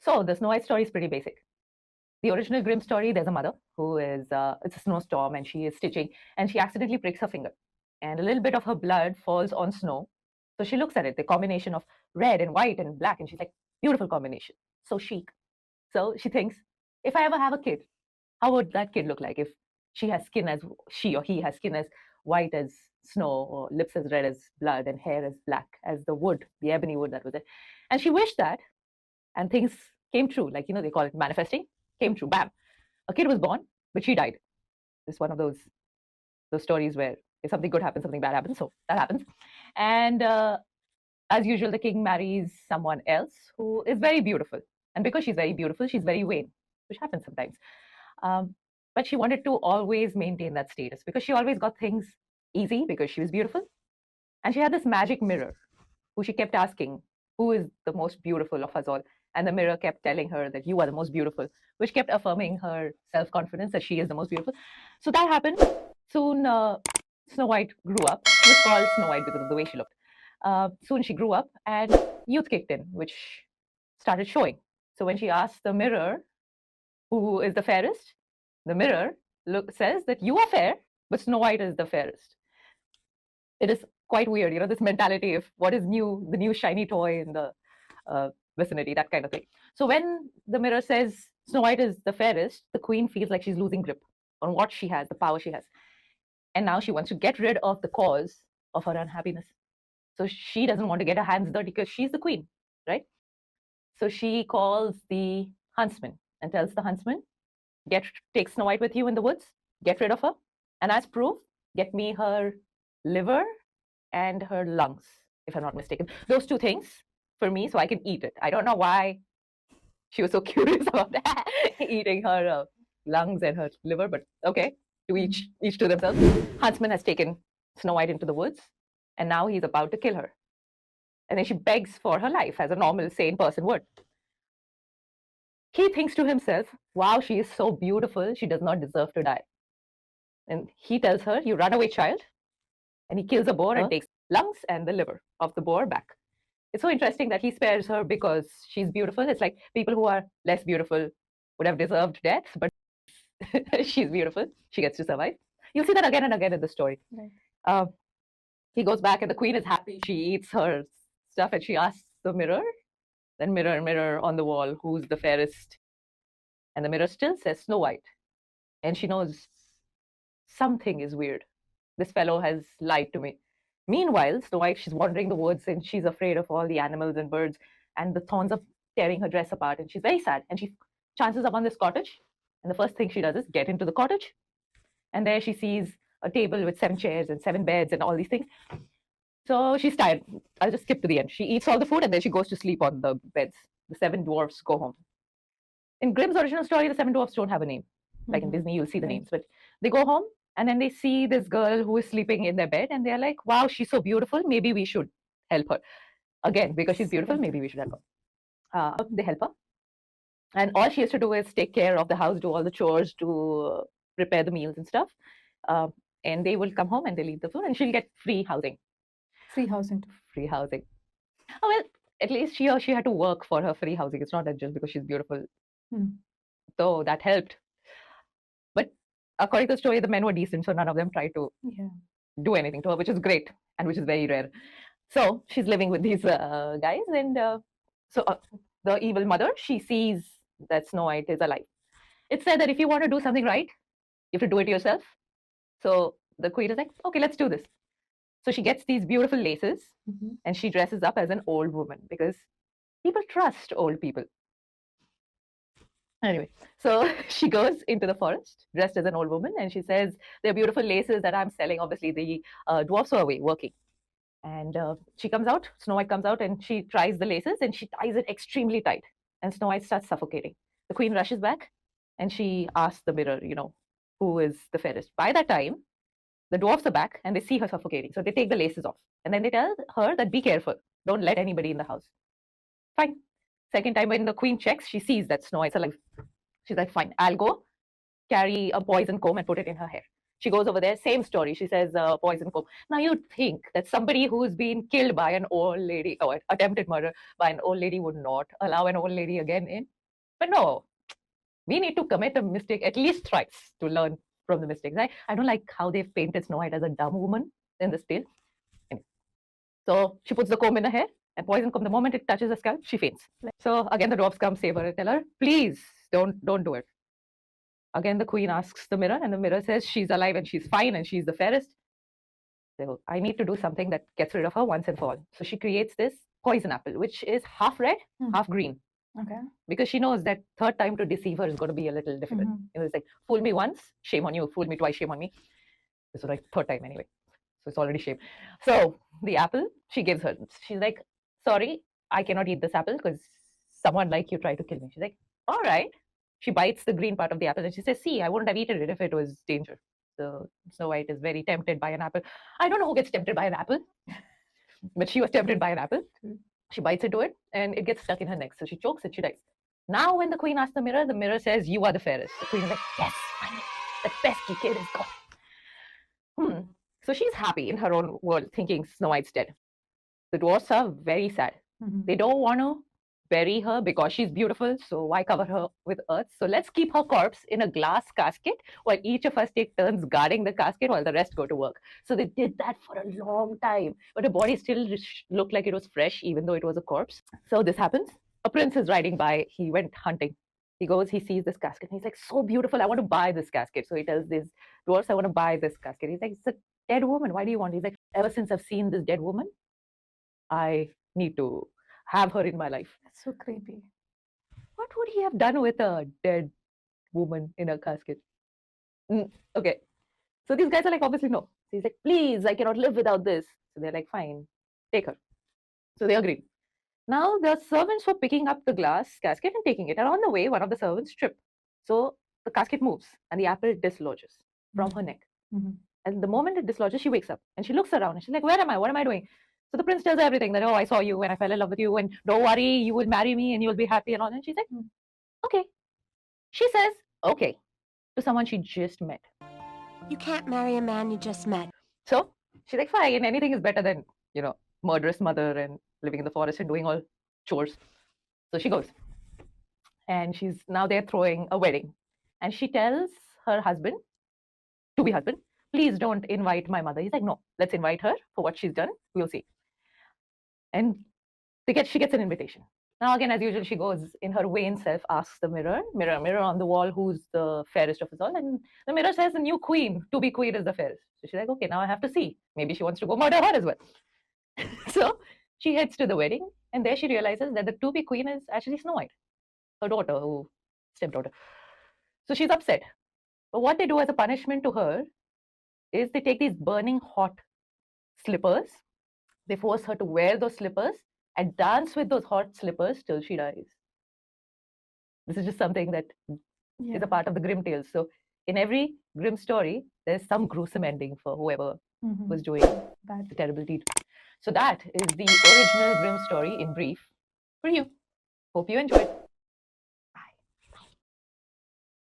So the Snow White story is pretty basic. The original Grimm story, there's a mother who is, it's a snowstorm and she is stitching and she accidentally breaks her finger. And a little bit of her blood falls on snow. So she looks at it, the combination of red and white and black, and she's like, beautiful combination, so chic. So she thinks, if I ever have a kid, how would that kid look like if she or he has skin as white as snow, or lips as red as blood, and hair as black as the wood, the ebony wood that was it. And she wished that, and things came true. Like, they call it manifesting, came true. Bam. A kid was born, but she died. It's one of those stories where if something good happens, something bad happens. So that happens. And as usual, the king marries someone else who is very beautiful. And because she's very beautiful, she's very vain, which happens sometimes. But she wanted to always maintain that status because she always got things easy because she was beautiful. And she had this magic mirror who she kept asking, who is the most beautiful of us all? And the mirror kept telling her that you are the most beautiful, which kept affirming her self-confidence that she is the most beautiful. So that happened. Soon, Snow White grew up. She was called Snow White because of the way she looked. Soon she grew up and youth kicked in, which started showing. So when she asked the mirror, who is the fairest, the mirror says that you are fair, but Snow White is the fairest. It is quite weird, this mentality of what is new, the new shiny toy in the vicinity, that kind of thing. So when the mirror says Snow White is the fairest, the queen feels like she's losing grip on what she has, the power she has. And now she wants to get rid of the cause of her unhappiness. So she doesn't want to get her hands dirty because she's the queen, right? So she calls the huntsman and tells the huntsman, take Snow White with you in the woods, get rid of her, and as proof, get me her liver and her lungs, if I'm not mistaken. Those two things for me, so I can eat it. I don't know why she was so curious about that, eating her lungs and her liver, but okay, to each to themselves. Huntsman has taken Snow White into the woods, and now he's about to kill her. And then she begs for her life, as a normal, sane person would. He thinks to himself, wow, she is so beautiful, she does not deserve to die. And he tells her, you run away, child. And he kills a boar and takes lungs and the liver of the boar back. It's so interesting that he spares her because she's beautiful. It's like people who are less beautiful would have deserved death, but she's beautiful. She gets to survive. You'll see that again and again in the story. Right. He goes back and the queen is happy. She eats her stuff and she asks the mirror, then mirror, mirror on the wall, who's the fairest? And the mirror still says Snow White. And she knows something is weird. This fellow has lied to me. Meanwhile, Snow White, she's wandering the woods and she's afraid of all the animals and birds, and the thorns are tearing her dress apart, and she's very sad. And she chances upon this cottage, and the first thing she does is get into the cottage. And there she sees a table with 7 chairs and 7 beds and all these things. So she's tired. I'll just skip to the end. She eats all the food and then she goes to sleep on the beds. The 7 dwarfs go home. In Grimm's original story, the 7 dwarfs don't have a name. Like in Disney, you'll see the names, but they go home and then they see this girl who is sleeping in their bed and they're like, wow, she's so beautiful. Maybe we should help her. Again, because she's beautiful, maybe we should help her. They help her. And all she has to do is take care of the house, do all the chores, to prepare the meals and stuff. And they will come home and they leave the food and she'll get free housing. Free housing. Free housing. Oh, well, at least she had to work for her free housing. It's not that just because she's beautiful. So that helped. But according to the story, the men were decent, so none of them tried to do anything to her, which is great and which is very rare. So she's living with these guys, and so the evil mother, she sees that Snow White is alive. It's said that if you want to do something right, you have to do it yourself. So the queen is like, okay, let's do this. So she gets these beautiful laces and she dresses up as an old woman because people trust old people. Anyway, so she goes into the forest dressed as an old woman and she says, they're beautiful laces that I'm selling. Obviously, the dwarfs are away working. And she comes out, Snow White comes out and she tries the laces and she ties it extremely tight. And Snow White starts suffocating. The queen rushes back and she asks the mirror, who is the fairest? By that time, the dwarfs are back and they see her suffocating. So they take the laces off. And then they tell her that be careful. Don't let anybody in the house. Fine. Second time when the queen checks, she sees that Snow White's alive. She's like, fine, I'll go carry a poison comb and put it in her hair. She goes over there, same story. She says poison comb. Now you'd think that somebody who's been killed by an old lady or attempted murder by an old lady would not allow an old lady again in. But no, we need to commit a mistake at least thrice to learn from the mistakes. I don't like how they've painted Snow White as a dumb woman in this tale. Anyway, so she puts the comb in her hair, and poison comb, the moment it touches the scalp, she faints. So again, the dwarfs come save her and tell her, please don't do it. Again, the queen asks the mirror, and the mirror says she's alive and she's fine and she's the fairest. So I need to do something that gets rid of her once and for all. So she creates this poison apple, which is half red, half green. Okay. Because she knows that third time to deceive her is going to be a little difficult. It's like, fool me once, shame on you. Fool me twice, shame on me. This is like third time anyway. So it's already shame. So the apple, she gives her. She's like, sorry, I cannot eat this apple because someone like you tried to kill me. She's like, all right. She bites the green part of the apple and she says, see, I wouldn't have eaten it if it was danger. So Snow White is very tempted by an apple. I don't know who gets tempted by an apple, but she was tempted by an apple. She bites into it and it gets stuck in her neck. So she chokes and she dies. Now, when the queen asks the mirror says, you are the fairest. The queen is like, yes, finally, the pesky kid is gone. So she's happy in her own world, thinking Snow White's dead. The dwarfs are very sad. They don't want to bury her because she's beautiful, so why cover her with earth? So let's keep her corpse in a glass casket while each of us take turns guarding the casket while the rest go to work. So they did that for a long time, but her body still looked like it was fresh, even though it was a corpse. So this happens. A prince is riding by. He went hunting. He goes, he sees this casket. And he's like, so beautiful. I want to buy this casket. So he tells these dwarfs, I want to buy this casket. He's like, it's a dead woman. Why do you want it? He's like, ever since I've seen this dead woman, I need to have her in my life. That's so creepy. What would he have done with a dead woman in a casket? Okay. So these guys are like, obviously, no. So he's like, please, I cannot live without this. So they're like, fine, take her. So they agreed. Now the servants were picking up the glass casket and taking it. And on the way, one of the servants tripped. So the casket moves and the apple dislodges from her neck. And the moment it dislodges, she wakes up and she looks around and she's like, where am I? What am I doing? So the prince tells her everything that, oh, I saw you and I fell in love with you and don't worry, you will marry me and you'll be happy and all. And she's like, okay. She says, okay, to someone she just met. You can't marry a man you just met. So she's like, fine, anything is better than, murderous mother and living in the forest and doing all chores. So she goes. And she's now there throwing a wedding. And she tells her husband, to-be husband, please don't invite my mother. He's like, no, let's invite her for what she's done. We'll see. And she gets an invitation. Now, again, as usual, she goes in her vain self, asks the mirror on the wall, who's the fairest of us all? And the mirror says the new queen, to-be queen, is the fairest. So she's like, okay, now I have to see. Maybe she wants to go murder her as well. So she heads to the wedding, and there she realizes that the to-be queen is actually Snow White, her daughter, stepdaughter. So she's upset. But what they do as a punishment to her is they take these burning hot slippers. They force her to wear those slippers and dance with those hot slippers till she dies. This is just something that is a part of the Grimm tales. So in every Grimm story, there's some gruesome ending for whoever was doing the terrible deed. So that is the original Grimm story in brief for you. Hope you enjoyed.